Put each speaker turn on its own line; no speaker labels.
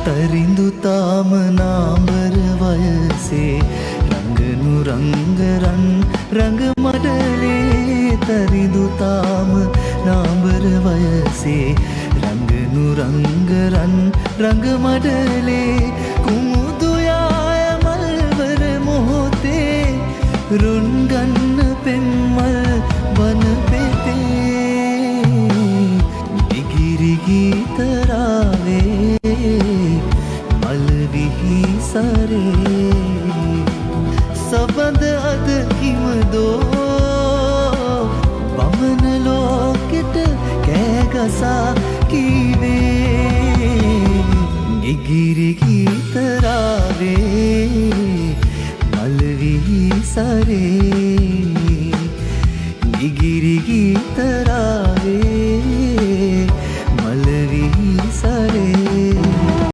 තරිඳු තාම නාඹර වයසේ රංගනු රංගරන් රංග මඩලේ තරිඳු තාම නාඹර වයසේ රංගනු රංගරන් රංග මඩලේ කුමුදු යාය මල්වර මොහොතේ රුන් ගන්න පෙම්මල් වන පෙතේ ඉගිරි ගීතරාවේ මල් විහිසරේ සබඳ අද කිමදෝ වමන ලෝකෙට කෑගසා කීවේ ඉගිරි ගීත